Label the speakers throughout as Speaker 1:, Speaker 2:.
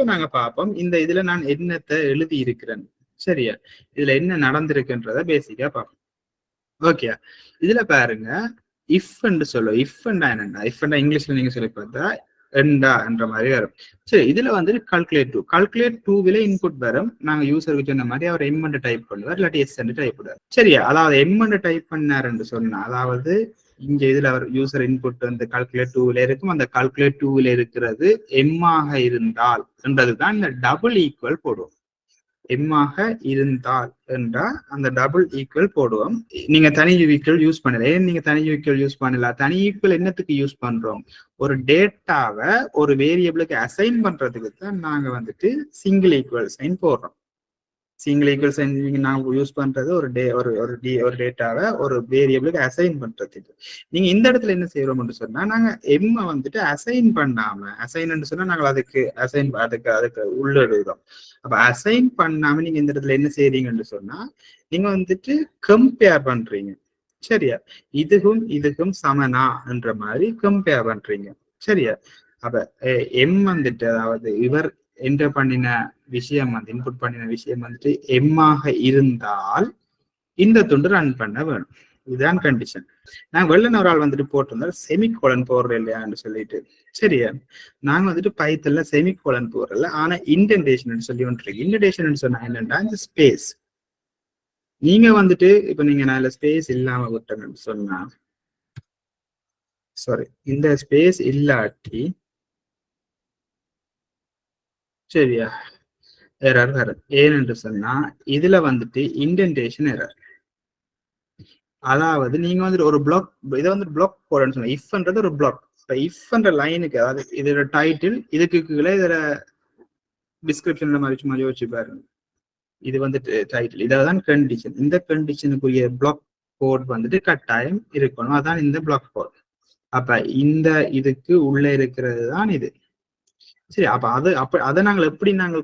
Speaker 1: இப்ப நாங்க பார்ப்போம் இந்த இதுல நான் என்னத்தை எழுதி இருக்கிறேன். சரியா, இதுல என்ன நடந்திருக்குன்றத பேசிக்கா பார்ப்போம். ஓகே, இதுல பாருங்க இஃப் என்று சொல்லுவோம். இஃப் என்னன்னா, இஃப் இங்கிலீஷ்ல நீங்க சொல்லி பார்த்தா எண்டா என்ற மாதிரி வரும். சரி, இதுல வந்து கால்குலேட் டூவில இன்புட் வரும். நாங்க யூசருக்கு சொன்ன மாதிரி அவர் எம் டைப் பண்ணுவார், இல்லாட்டி எஸ் டைப் பண்ணுவார். சரியா, அதாவது எம் டைப் பண்ணாருன்னு சொன்னா, அதாவது இங்க இதுல அவர் யூசர் இன்புட் வந்து கால்குலேட் டூவில இருக்கும். அந்த கால்குலேட் டூவில இருக்கிறது எம்மாக இருந்தால் என்றதுதான் இந்த டபுள் ஈக்குவல் போடுவோம். எம்மாக இருந்தால் என்றால் அந்த டபுள் ஈக்குவல் போடுவோம். நீங்க தனி ஈக்குவல் யூஸ் பண்ணல. ஏன் நீங்க தனி ஈக்குவல் யூஸ் பண்ணல? தனி ஈக்குவல் என்னத்துக்கு யூஸ் பண்றோம்? ஒரு டேட்டாவை ஒரு வேரியபிளுக்கு அசைன் பண்றதுக்கு தான் நாங்க வந்துட்டு சிங்கிள் ஈக்குவல் சைன் போடுறோம். சிங்கிள் ஈக்குவல் சைன் நாங்க யூஸ் பண்றது ஒரு டேட்டாவை ஒரு வேரியபிளுக்கு அசைன் பண்றதுக்கு. நீங்க இந்த இடத்துல என்ன செய்யறோம்னு சொன்னா, நாங்க எம்மை வந்துட்டு அசைன் பண்ணாம, அசைன் சொன்னா நாங்கள் அதுக்கு உள்ள எழுதுறோம். அப்ப அசைன் பண்ணாம நீங்க இந்த இடத்துல என்ன செய்யறீங்கன்னு சொன்னா, நீங்க வந்துட்டு கம்பேர் பண்றீங்க. சரியா, இதுக்கும் சமனா என்ற மாதிரி கம்பேர் பண்றீங்க. சரியா, அப்ப எம் வந்துட்டு, அதாவது இவர் என்டர் பண்ணின விஷயம் வந்து இன்புட் பண்ணின விஷயம் வந்துட்டு எம்மாக இருந்தால் இந்த துண்டு ரன் பண்ண வேணும். இதுதான் கண்டிஷன். நாங்க வெள்ளன் ஒரு ஆள் வந்துட்டு போட்டிருந்தால் செமிகோலன் போடுற இல்லையான்னு சொல்லிட்டு. சரியா, நாங்க வந்துட்டு பைத்தல்ல செமிகோலன் போடுறல, ஆனா இன்டென்டேஷன் சொல்லி ஒன்று இருக்கு. இன்டென்டேஷன் சொன்னா என்னன்னா, இந்த ஸ்பேஸ் நீங்க வந்துட்டு இப்ப நீங்க நான் ஸ்பேஸ் இல்லாம விட்டேன்னு சொன்னா, சாரி, இந்த ஸ்பேஸ் இல்லாட்டி சரியா எரர் வரும். ஏன்னு சொன்னா இதுல வந்துட்டு இன்டென்டேஷன் எரர். அதாவது நீங்க வந்துட்டு ஒரு பிளாக், இதை வந்து பிளாக் போடணும்னு சொன்னா, இஃப்ன்றது ஒரு பிளாக். இப்ப இஃப்ன்ற லைனுக்கு, அதாவது இதோட டைட்டில், இதுக்கு கீழே இதுல டிஸ்கிரிப்ஷன்ல மாதிரி சும்மா யோசிச்சு பாருங்க. இது வந்துட்டு டைட்டில், இதான் கண்டிஷன். இந்த கண்டிஷனுக்குரிய பிளாக் கோட் வந்துட்டு கட்டாயம் இருக்கணும். அதான் இந்த பிளாக் கோட். அப்ப இந்த இதுக்கு உள்ள இருக்கிறது தான் இது. சரி, அப்ப அதை நாங்கள் எப்படி நாங்கள்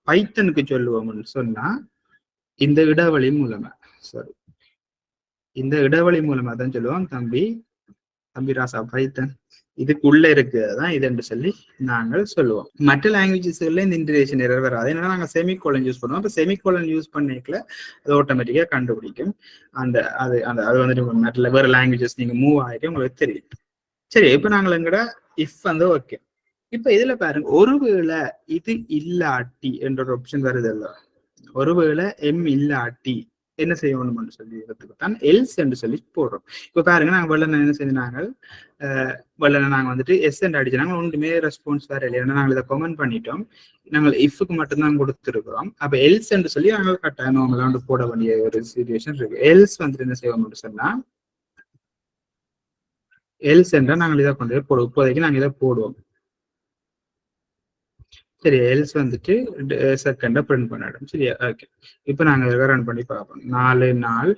Speaker 1: பைத்தனுக்கு சொல்லுவோம்னு சொன்னா, இந்த இடைவெளி மூலமா, சாரி, இந்த இடைவெளி மூலமா தான் சொல்லுவோம், தம்பி ராசா பைத்தன் இதுக்குள்ள இருக்குதான் இது என்று சொல்லி நாங்கள் சொல்லுவோம். மற்ற லாங்குவேஜஸ்ல இந்த இன்டரேஷன் எரர் வராது. என்னன்னா நாங்கள் செமிகோலன் யூஸ் பண்ணுவோம். அப்ப செமிகோலன் யூஸ் பண்ணிக்கல அது ஆட்டோமேட்டிக்கா கண்டுபிடிக்கும். அது வந்துட்டு மற்ற வேற லாங்குவேஜஸ் நீங்க மூவ் ஆகிட்டு உங்களுக்கு தெரியும். சரி, இப்ப நாங்கள் எங்கட இஃப் வந்து ஓகே. இப்ப இதுல பாருங்க, ஒருவேளை இது இல்லாட்டி என்ற ஒரு ஆப்ஷன் வருது இல்ல, ஒருவேளை எம் இல்லாட்டி என்ன செய்யணும்னு சொல்லி தான் எல்ஸ் என்று சொல்லி போடுறோம். இப்ப பாருங்க, நாங்க வெள்ளன என்ன செஞ்சாங்க, வெள்ளன நாங்க வந்துட்டு எஸ் என்று அடிச்சாங்க, ஒன்றுமே ரெஸ்பான்ஸ் வேற இல்லை. ஏன்னா நாங்கள் இதை கமெண்ட் பண்ணிட்டோம், நாங்கள் இஃப்க்கு மட்டும்தான் கொடுத்துருக்கிறோம். அப்ப எல்ஸ் என்று சொல்லி நாங்கள் கட்டாயம் அவங்கள வந்து போட வேண்டிய ஒரு சிச்சுவேஷன் இருக்கு. எல்ஸ் வந்துட்டு என்ன செய்வோம்னு சொன்னா, எல்ஸ் என்றா நாங்கள் இதை கொண்டு போடுவோம். இப்போதைக்கு நாங்கள் இதை போடுவோம். சரி, எல்ஸ் வந்துட்டு செகண்டா பிரிண்ட் பண்ணிடும். சரியா, ஓகே. இப்போ நாங்க ரன் பண்ணி பார்ப்போம். 4 நாள்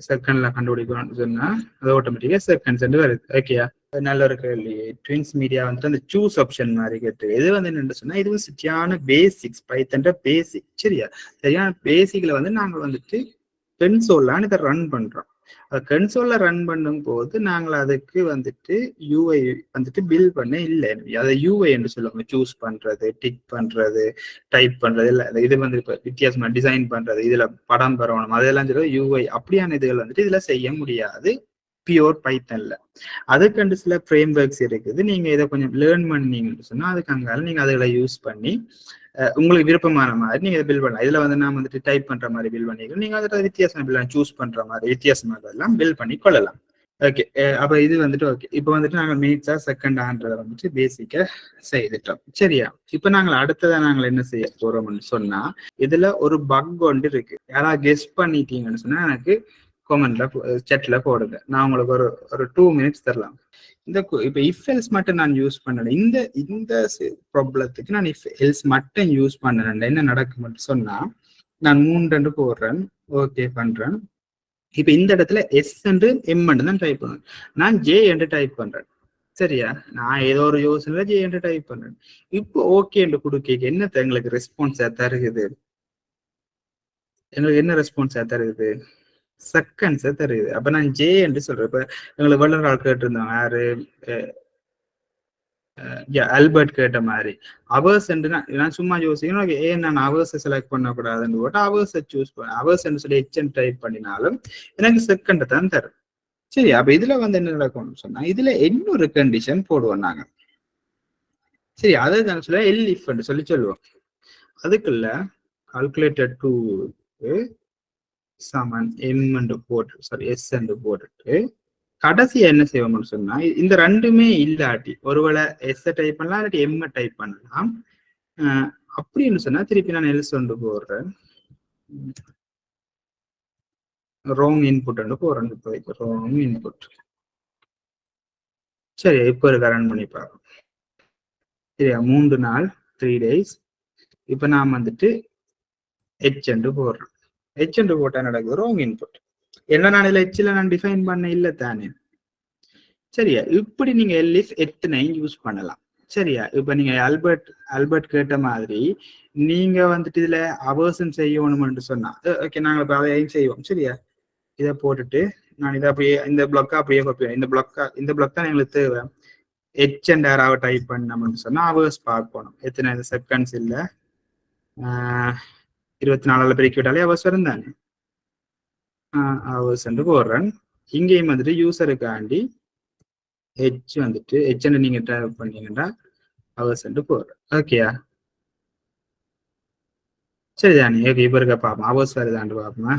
Speaker 1: செகண்ட்ல கண்டுபிடிக்கணும்னு சொன்னா அது ஆட்டோமேட்டிக்கா செகண்ட்ஸ் வருது. ஓகேயா, நல்ல ஒரு கேள்வி. ட்வின்ஸ் மீடியா வந்துட்டு அந்த சூஸ் ஆப்ஷன் மாதிரி கேட்டு, இது வந்து என்னன்னு சொன்னா, இது சரியான பேசிக்ஸ், பைத்தன்ற பேசிக். சரியா, சரியான பேசிக்ல வந்து நாங்க வந்துட்டு கன்சோல்லான்னு இதை ரன் பண்றோம். கன்சோல்ல ரன் பண்ணும் போது நாங்கள் அதுக்கு வந்துட்டு யூஐ வந்துட்டு பில்ட் பண்ண இல்லை. அதை யூஐ என்று சொல்லுவாங்க. சூஸ் பண்றது, டிக் பண்றது, டைப் பண்றது, இல்லை இது வந்து இப்ப வித்தியாசமா டிசைன் பண்றது, இதுல படம் பெறணும், அதெல்லாம் சொல்ல யூஐ. அப்படியான இதுகள் வந்துட்டு இதுல செய்ய முடியாது பியூர் பைத்தன்ல. அதுக்கு சில ஃப்ரேம் ஒர்க்ஸ் இருக்குது. நீங்க இதை கொஞ்சம் லேர்ன் பண்ணீங்கன்னு சொன்னா அதுக்கு அங்கால நீங்க அதுல யூஸ் பண்ணி உங்களுக்கு விருப்பமான மாதிரி நீங்க பில் பண்ணலாம். இதுல வந்து நான் வந்துட்டு டைப் பண்ற மாதிரி பில் பண்ணிக்கலாம். நீங்க அதை வித்தியாசம் பில் சூஸ் பண்ற மாதிரி வித்தியாசமாக எல்லாம் பில் பண்ணி கொள்ளலாம். ஓகே, அப்ப இது வந்துட்டு ஓகே. இப்போ வந்துட்டு நாங்கள் மினிட்ஸா செகண்ட் ஆன்றதை வந்துட்டு பேசிக்கா செய்துட்டோம். சரியா, இப்ப நாங்கள் அடுத்ததை நாங்கள் என்ன செய்ய போறோம்னு சொன்னா, இதுல ஒரு பக் ஒன்று இருக்கு. யாராவது கெஸ்ட் பண்ணிட்டீங்கன்னு சொன்னா எனக்கு கமெண்ட்ல சேட்ல போடுங்க. நான் உங்களுக்கு ஒரு 2 minutes தரலாம். இப்ப இஃப் எல்ஸ் மட்டும் நான் யூஸ் பண்ணல, இந்த ப்ராப்ளத்துக்கு நான் இஃப் எல்ஸ் மட்டும் யூஸ் பண்ணல, என்ன நடக்கும்னு சொன்னா, நான் 3 போடுறேன், ஓகே பண்றேன். இப்ப இந்த இடத்துல எஸ் என்று எம் தான் டைப் பண்ணுவேன். நான் ஜே என்று டைப் பண்றேன். சரியா, நான் ஏதோ ஒரு யோசனை ஜே என்று டைப் பண்றேன். இப்போ ஓகே என்று கொடுக்க என்ன எங்களுக்கு ரெஸ்பான்ஸா தருகுது? எங்களுக்கு என்ன ரெஸ்பான்ஸா தருகுது? செகண்ட்ஸை தருது. அப்ப நான் ஜே என்று சொல்றேன். இப்ப எங்களுக்கு வல்லுநர் ஆள் கேட்டிருந்தோம், யாரு ஆல்பர்ட் கேட்ட மாதிரி அவர்ஸ் நான் சும்மா யோசிக்கணும் ஏன் நான் அவர்ஸை செலக்ட் பண்ணக்கூடாதுன்னு போட்டு அவர்ஸை சூஸ் பண்ண அவர்ஸ் சொல்லி ஹெச்என் டைப் பண்ணினாலும் எனக்கு செகண்ட் தான் தரும். சரி, அப்ப இதுல வந்து என்ன நடக்கும்னு சொன்னா இதுல இன்னொரு கண்டிஷன் போடுவோம் நாங்க. சரி, அதை நான் சொல்ல எல்இஃப் சொல்லி சொல்லுவோம். அதுக்குள்ள கால்குலேட்டர் 2 சமன் எம் போட்டு சாரி எஸ் போட்டுட்டு கடைசியா என்ன செய்வோம்னு சொன்னா இந்த ரெண்டுமே இல்லாட்டி ஒருவேளை எஸ் டைப் பண்ணலாம் இல்லாட்டி எம் டைப் பண்ணலாம். அப்படின்னு சொன்னா திருப்பி நான் எல்ஸ் கொண்டு போடுறேன், ராங் இன்புட் போறேன். இப்போ ராங் இன்புட். சரி, இப்போ ஒரு ரன் பண்ணி பார்ப்போம். சரியா, 3 நாள் 3 days. இப்போ நான் வந்துட்டு ஹெச் போடுறேன். ஹெச் போட்டா நடக்குது ராங் இன்புட். என்ன நான் இதுல ஹெச்ல நான் டிஃபைன் பண்ண இல்லை தானே. சரியா, இப்படி நீங்க எல்இஃப் எத்தனை யூஸ் பண்ணலாம். சரியா, இப்ப நீங்க ஆல்பர்ட் கேட்ட மாதிரி நீங்க வந்துட்டு இதுல அவர்ஸும் செய்யணும்னு சொன்னா ஓகே, நாங்க இப்ப அதையும் செய்வோம். சரியா, இதை போட்டுட்டு நான் இதை அப்படியே இந்த பிளாக்கா அப்படியே பார்ப்பேன். இந்த பிளாக் தான் எங்களுக்கு தேவை. ஹெச் அண்ட் ஆராவை டைப் பண்ணோம்னு சொன்னா அவர்ஸ் பார்க்கணும். எத்தனை செகண்ட்ஸ் இல்ல 24 பெருக்கி விட்டாலே அவர்ஸ் வரும் தானே. அவர்ஸ் போடுறேன். இங்கேயும் வந்துட்டு யூசருக்காண்டி ஹெச் வந்துட்டு ஹெச் நீங்க டைப் பண்ணீங்கன்னா அவர்ஸ் போடுறேன். ஓகேயா, சரிதானே. ஓகே, இப்போ இருக்க பார்ப்போம் அவர்ஸ் வருதான்னு பார்ப்போம்.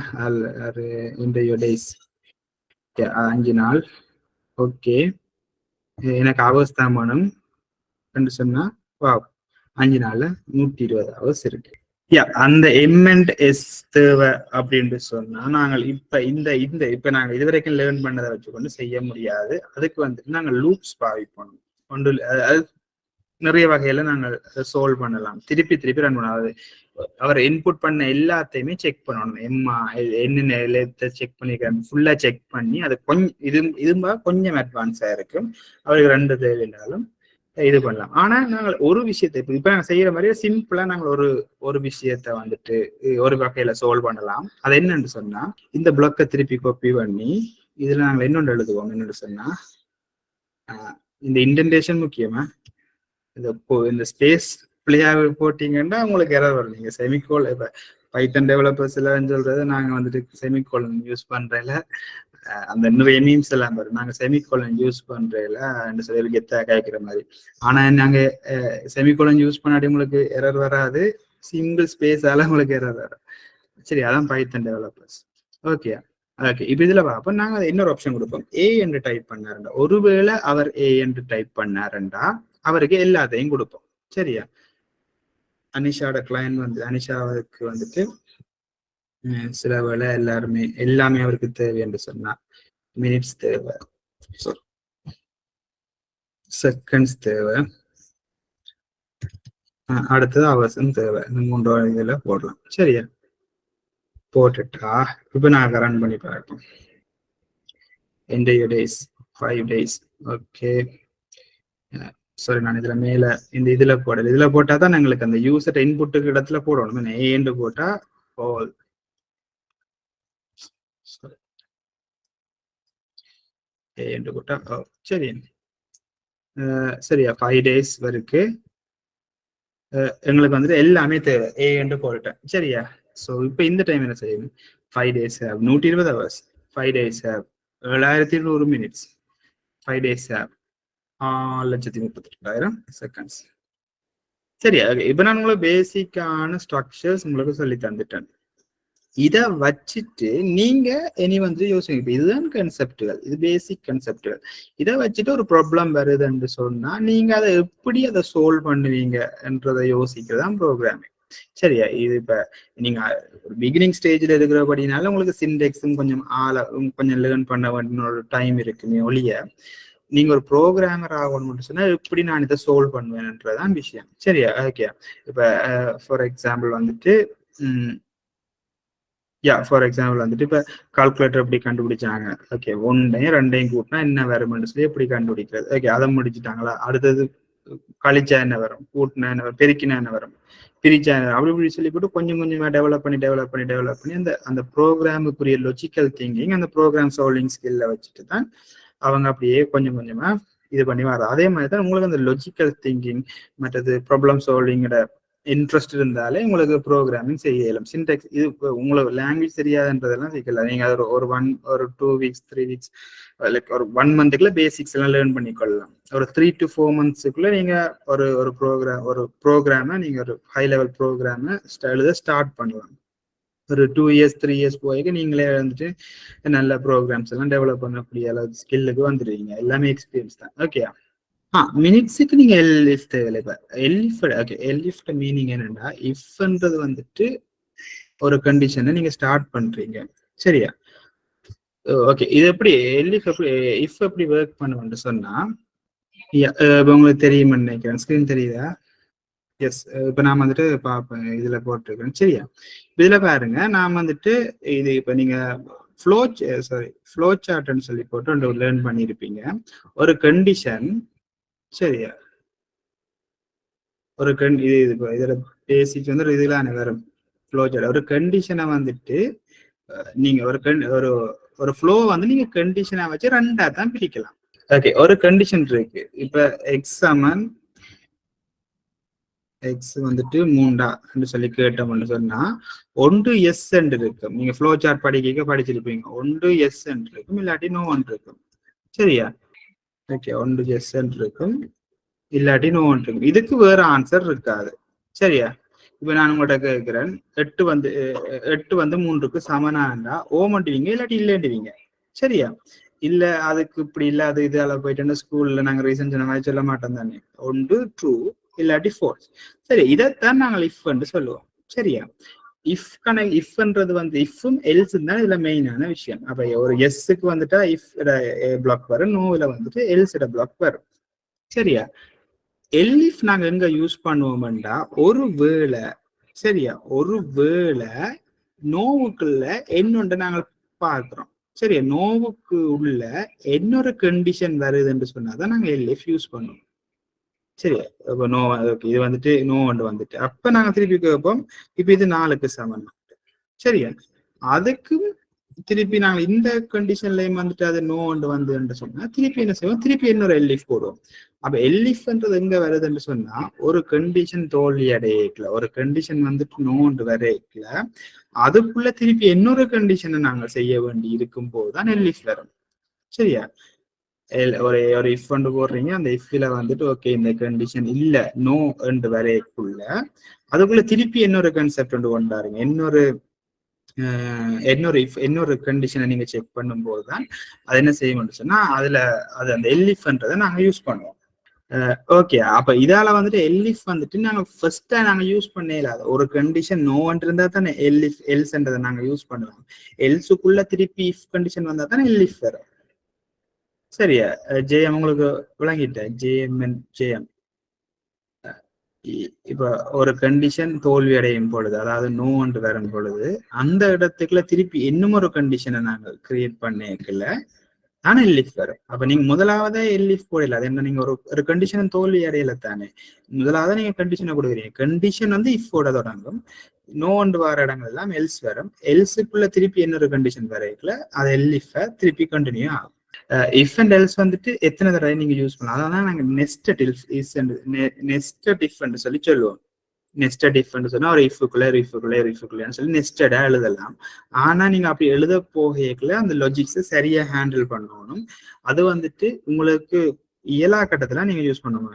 Speaker 1: இன்றைய டேஸ் 5 நாள். ஓகே, எனக்கு அவர்ஸ் தான் வேணும் சொன்னா 5 நாள்ல 120 ஹவர்ஸ் இருக்கு. அந்த எம் அண்ட் எஸ் தேவை அப்படின்னு சொன்னா நாங்கள் இப்ப நாங்க இதுவரைக்கும் லேர்ன் பண்ணதை வச்சுக்கொண்டு செய்ய முடியாது. அதுக்கு வந்துட்டு நாங்கள் லூப்ஸ் பாவிப்போம். நிறைய வகையில நாங்கள் சால்வ் பண்ணலாம். திருப்பி ரன் பண்ணாது. அவர் இன்புட் பண்ண எல்லாத்தையுமே செக் பண்ணணும். என்ன செக் பண்ணிக்கிறேன் ஃபுல்லா செக் பண்ணி அது கொஞ்சம் அட்வான்ஸா இருக்கும். அவருக்கு 2 தேவையில்லாலும் இது பண்ணலாம். ஆனா நாங்கள் ஒரு விஷயத்தை இப்ப நாங்க செய்யற மாதிரியே சிம்பிளா நாங்கள் ஒரு விஷயத்த வந்துட்டு ஒரு வகையில சால்வ் பண்ணலாம். அது என்னன்னு சொன்னா இந்த பிளாக்கை திருப்பி காப்பி பண்ணி இதுல நாங்கள் இன்னொன்று எழுதுவோம். என்னன்னு சொன்னா இந்த இன்டென்டேஷன் முக்கியமா இந்த ஸ்பேஸ் பிள்ளையாக போட்டீங்கன்னா உங்களுக்கு எரர் வரும். நீங்க செமிகோல் இப்ப பைத்தன் டெவலப்பர்ஸ் எல்லாம் சொல்றது நாங்க வந்துட்டு செமிகோலன் யூஸ் பண்றதுல அந்த நிறைய மீம்ஸ் எல்லாம் வரும். நாங்க செமிகோலன் யூஸ் பண்றதுல சொல்லி கெத்தா கேட்கிற மாதிரி. ஆனா நாங்க செமிகோலன் யூஸ் பண்ணாடி உங்களுக்கு எரர் வராது, சிங்கிள் ஸ்பேஸால உங்களுக்கு எரர் வரும். சரி, அதான் பைத்தன் டெவலப்பர்ஸ். ஓகே ஓகே, இப்ப இதுல பார்ப்போம். நாங்க இன்னொரு ஆப்ஷன் கொடுப்போம். ஏ என்று டைப் பண்ணாருண்டா, ஒருவேளை அவர் ஏ என்று டைப் பண்ணாருண்டா அவருக்கு எல்லாத்தையும் கொடுப்போம். சரியா, அனிஷாவோட கிளையன்ட் வந்து அனிஷாவுக்கு வந்துட்டு சில வேளை எல்லாமே அவருக்கு தேவை என்று சொன்னா மினிட்ஸ் தேவை, செகண்ட்ஸ் தேவை, அடுத்தது அவர்ஸும் தேவை. இந்த 3 இதுல போடலாம். சரியா, போட்டுட்டா இப்ப நான் ரன் பண்ணி பார்ப்போம். Days 5 days. ஓகே, சாரி, நான் இதுல மேல இதுல போடல. இதுல போட்டாதான் எங்களுக்கு அந்த யூசர் இன்புட்டுக்கு இடத்துல போடணும். ஏன்னு போட்டா ஏன்னு போட்டா சரி சரியா 5 days வரைக்கு எங்களுக்கு வந்துட்டு எல்லாமே தேவை. ஏன்னு போட்டேன். சரியா, ஸோ இப்போ இந்த டைம் என்ன செய்யணும்? 5 days 120 hours, 5 days 7200 minutes, 5 days 6,32,000 seconds. சரியா, இப்ப நான் உங்களுக்கு பேசிக்கான ஸ்ட்ரக்சர்ஸ் உங்களுக்கு சொல்லி தந்துட்டேன். இதை வச்சுட்டு நீங்க இனி வந்து யோசிங்க. இப்ப இதுதான் கன்செப்டுகள், இது பேசிக் கன்செப்டுகள். இதை வச்சுட்டு ஒரு ப்ராப்ளம் வருதுன்னு சொன்னா நீங்க அதை எப்படி அதை சால்வ் பண்ணுவீங்க என்றதை யோசிக்கிறதான் ப்ரோக்ராமிங். சரியா, இது இப்ப நீங்க பிகினிங் ஸ்டேஜ்ல இருக்கிறபடினால உங்களுக்கு சிண்டெக்ஸும் கொஞ்சம் லேர்ன் பண்ண வேண்டிய ஒரு டைம் இருக்குமே ஒழிய நீங்க ஒரு ப்ரோக்ராமர் ஆகணும்னு சொன்னா எப்படி நான் இதை சால்வ் பண்ணுவேன்ன்றதான் விஷயம். சரியா, ஓகே. இப்ப ஃபார் எக்ஸாம்பிள் வந்துட்டு இப்ப கால்குலேட்டர் எப்படி கண்டுபிடிச்சாங்க? ஓகே, 1டையும் 2டையும் கூட்டினா என்ன வரும்னு சொல்லி எப்படி கண்டுபிடிக்கிறது? ஓகே, அதை முடிச்சுட்டாங்களா? அடுத்தது கழிச்சா என்ன வரும், கூட்டினா என்ன வரும், பெருக்கினா என்ன வரும், பிரிச்சா என்ன, அப்படி இப்படி சொல்லி போட்டு கொஞ்சமா டெவலப் பண்ணி அந்த ப்ரோக்ராமுக்குரிய லாஜிக்கல் திங்கிங், அந்த ப்ரோக்ராம் சால்விங் ஸ்கில்ல வச்சுட்டு தான் அவங்க அப்படியே கொஞ்சமா இது பண்ணி வர. அதே மாதிரி தான் உங்களுக்கு அந்த லாஜிக்கல் திங்கிங் மற்றது ப்ராப்ளம் சால்விங்கோட இன்ட்ரெஸ்ட் இருந்தாலே உங்களுக்கு ப்ரோக்ராமிங் செய்ய இயலும். சின்டெக்ஸ் இது உங்களுக்கு லாங்குவேஜ் தெரியாதுன்றதெல்லாம் சிக்கல. நீங்க ஒரு 2 வீக்ஸ் 3 வீக்ஸ் லைக் ஒரு 1 மந்த்துக்குள்ள பேசிக்ஸ் எல்லாம் லேர்ன் பண்ணிக்கொள்ளலாம். ஒரு 3 to 4 monthsக்குள்ள நீங்க ஒரு ப்ரோக்ராமை நீங்க ஒரு ஹை லெவல் ப்ரோக்ராமை எழுத ஸ்டார்ட் பண்ணலாம். ஒரு 2 years 3 years போய்க்கு நீங்களே வந்துட்டு நல்ல ப்ரோக்ராம்ஸ் எல்லாம் டெவலப் பண்ணக்கூடிய அளவு ஸ்கில்லுக்கு வந்துடுவீங்க. எல்லாமே எக்ஸ்பீரியன்ஸ் தான். ஓகே. மினிட்ஸுக்கு நீங்க எல்இஃப் தேவையில்லை. இப்ப எல்இஃப் மீனிங் என்னன்னா, இஃப்ன்றது வந்துட்டு ஒரு கண்டிஷனை நீங்க ஸ்டார்ட் பண்றீங்க, சரியா? ஓகே, இது எப்படி இஃப் எப்படி ஒர்க் பண்ணுவோம்னு சொன்னா, உங்களுக்கு தெரியுமா நினைக்கிறேன். ஸ்கிரீன் தெரியுதா? எஸ். இப்ப நான் வந்துட்டு பார்ப்பேன், இதுல போட்டிருக்கேன், சரியா? இதுல பாருங்க, நான் வந்துட்டு இது இப்ப நீங்க ஃப்ளோ சார்ட்னு சொல்லி போட்டு லேர்ன் பண்ணிருப்பீங்க. ஒரு கண்டிஷன், சரியா? ஒரு இதுல பேசிக் வந்து இதெல்லாம் வரும். ஃப்ளோ சார்ட் ஒரு கண்டிஷனை வந்துட்டு நீங்க ஒரு ஃப்ளோ வந்து நீங்க கண்டிஷனை வச்சு 2 தான் பிரிக்கலாம். ஓகே, ஒரு கண்டிஷன் இருக்கு. இப்ப எக்ஸ் வந்துட்டு 3 சொல்லி கேட்டோம்னு சொன்னா 1 எஸ் இருக்கும். நீங்க ஃப்ளோ சார்ட் படிச்சிருப்பீங்க. 1 எஸ் இருக்கும், இல்லாட்டி நோ இருக்கும், சரியா? ஓகே, 1 எஸ் இருக்கும், இல்லாட்டி நோ இருக்கும். இதுக்கு வேற ஆன்சர் இருக்காது, சரியா? இப்ப நான் உங்கள்கிட்ட கேட்கிறேன், 8 வந்து 3க்கு சமனாண்டா ஓமண்டுவீங்க, இல்லாட்டி இல்லைண்டுவீங்க, சரியா? இல்ல அதுக்கு இப்படி இல்ல, அது இதால போயிட்டு ஸ்கூல்ல நாங்க ரீசன் சொன்ன மாதிரி சொல்ல மாட்டோம் தானே. 1 ட்ரூ இல்லாட்டி ஃபோல்ஸ், சரி. இதைத்தான் நாங்கள் இஃப் என்று சொல்லுவோம், சரியா? இஃப்ன்றது வந்து இஃப்பும் எல்ஸும் தான் இதுல மெயினான விஷயம். அப்ப ஒரு எஸ்ஸுக்கு வந்துட்டா இஃப் பிளாக் வரும், நோவில வந்துட்டு எல்ஸ் பிளாக் வரும், சரியா? எல்இஃப் நாங்க எங்க யூஸ் பண்ணுவோம்டா, ஒருவேளை நோவுக்குள்ள என்னொன்று நாங்கள் பார்க்கிறோம், சரியா? நோவுக்கு உள்ள இன்னொரு கண்டிஷன் வருதுன்னு சொன்னாதான் நாங்க எல்இஃப் யூஸ் பண்ணுவோம், சரியா? இப்போ நோ, இது வந்துட்டு நோ வந்துட்டு அப்ப நாங்க திருப்பி கேட்போம், இப்ப இது 4க்கு சமம், சரியா? அதுக்கும் திருப்பி நாங்க இந்த கண்டிஷன்லயும் வந்துட்டு அது நோ வந்து சொன்னா திருப்பி என்ன செய்வோம், திருப்பி இன்னொரு எல்இஃப் போடுவோம். அப்ப எல்இஃப்ன்றது எங்க வருதுன்னு சொன்னா, ஒரு கண்டிஷன் தோல்வி அடையல, ஒரு கண்டிஷன் வந்துட்டு நோ வரைக்கல, அதுக்குள்ள திருப்பி இன்னொரு கண்டிஷனை நாங்க செய்ய வேண்டி இருக்கும் போதுதான் எல்இஃப் வரும், சரியா? ஒரு இஃப் போடுறீங்க, அந்த இஃப்ல வந்துட்டு ஓகே இந்த கண்டிஷன் இல்ல நோ வரைக்குள்ள அதுக்குள்ள திருப்பி இன்னொரு கான்செப்ட் கொண்டாருங்க, இன்னொரு கண்டிஷனை நீங்க செக் பண்ணும்போது தான் அது என்ன செய்யணும்னு சொன்னா அது அந்த எல்இஃப்ன்றதை நாங்க யூஸ் பண்ணுவோம். ஓகே, அப்ப இதால வந்துட்டு எல்இஃப் வந்துட்டு நாங்க ஃபர்ஸ்ட் நாங்க யூஸ் பண்ணே இல்லாத ஒரு கண்டிஷன் நோன்னு இருந்தா தானே எல்ஸ்ன்றதை நாங்க யூஸ் பண்ணுவோம். எல்ஸுக்குள்ள திருப்பி இஃப் கண்டிஷன் வந்தா தானே எல்இஃப் வரும், சரியா? ஜேஎம் உங்களுக்கு விளங்கிட்டேன். ஜேஎம் இப்ப ஒரு கண்டிஷன் தோல்வி அடையும் பொழுது, அதாவது நோ என்று வரும் பொழுது, அந்த இடத்துக்குள்ள திருப்பி இன்னும் ஒரு கண்டிஷனை நாங்கள் கிரியேட் பண்ணிக்கல ஆனா எல்இஃப் வரும். அப்ப நீங்க முதலாவதே எல்இஃப் போடல, அது என்ன, நீங்க ஒரு கண்டிஷன் தோல்வி அடையல தானே, முதலாவது நீங்க கண்டிஷனை கொடுக்குறீங்க. கண்டிஷன் வந்து இஃபோட தொடங்கும், நோ என்று வர இடங்கள் எல்லாம் எல்ஸ் வரும். எல்ஸுக்குள்ள திருப்பி இன்னொரு கண்டிஷன் வரைக்கல அது எல்இஃப் திருப்பி கண்டினியூ ஆகும். இஃப் அண்ட் எல்ஸ் வந்துட்டு எத்தனை தடவை நீங்க யூஸ் பண்ணலாம், அதான் நாங்க நெஸ்டட் இஃப் சொல்லி சொல்லுவோம். நெஸ்டட் இஃப் சொன்னா ஒரு இஃபுக்குள்ளேன்னு சொல்லி நெஸ்டடா எழுதலாம். ஆனா நீங்க அப்படி எழுத போகல அந்த லாஜிக்ஸை சரியா ஹேண்டில் பண்ணணும். அது வந்துட்டு உங்களுக்கு இயலா கட்டத்துல நீங்க யூஸ் பண்ணுவோம்,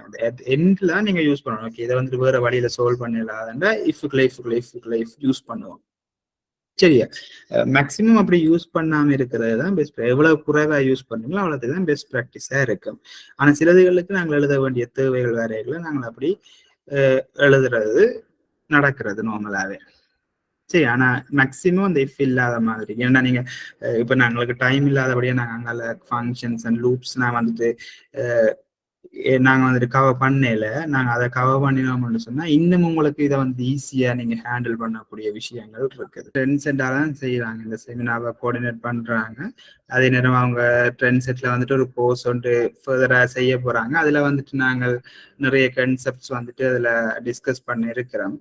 Speaker 1: எண்ட்ல நீங்க யூஸ் பண்ணணும். ஓகே, இதை வந்துட்டு வேற வழியில சால்வ் பண்ணிடலாம்டா இஃபுக்குள்ள யூஸ் பண்ணுவோம், சரியா? மேக்சிமம் அப்படி யூஸ் பண்ணாம இருக்கிறது தான் பெஸ்ட். எவ்வளவு குறைவா யூஸ் பண்ணீங்களோ அவ்வளவுக்கு தான் பெஸ்ட் ப்ராக்டிஸா இருக்கும். ஆனா சிலதுகளுக்கு நாங்கள் எழுத வேண்டிய தேவைகள் வேறைகளை நாங்கள் அப்படி எழுதுறது நடக்கிறது நார்மலாவே, சரி. ஆனா மேக்சிமம் அந்த இஃப் இல்லாத மாதிரி, ஏன்னா நீங்க இப்ப நாங்களுக்கு டைம் இல்லாதபடியா நாங்க அங்கால ஃபங்க்ஷன்ஸ் அண்ட் லூப்ஸ் நான் வந்துட்டு நாங்க வந்துட்டு கவர் பண்ணல, நாங்க அதை கவர் பண்ணினோம்னு சொன்னா இன்னும் உங்களுக்கு இதை வந்து ஈஸியா நீங்க ஹேண்டில் பண்ணக்கூடிய விஷயங்கள் இருக்குது. ட்ரெண்ட் செட்டாக தான் செய்யறாங்க, இந்த செமினாவை கோஆர்டினேட் பண்றாங்க. அதே நேரம் அவங்க ட்ரெண்ட் செட்ல வந்துட்டு ஒரு கோர்ஸ் வந்து ஃபர்தரா செய்ய போறாங்க. அதுல வந்துட்டு நாங்கள் நிறைய கான்செப்ட்ஸ் வந்துட்டு அதுல டிஸ்கஸ் பண்ணி இருக்கிறோம்.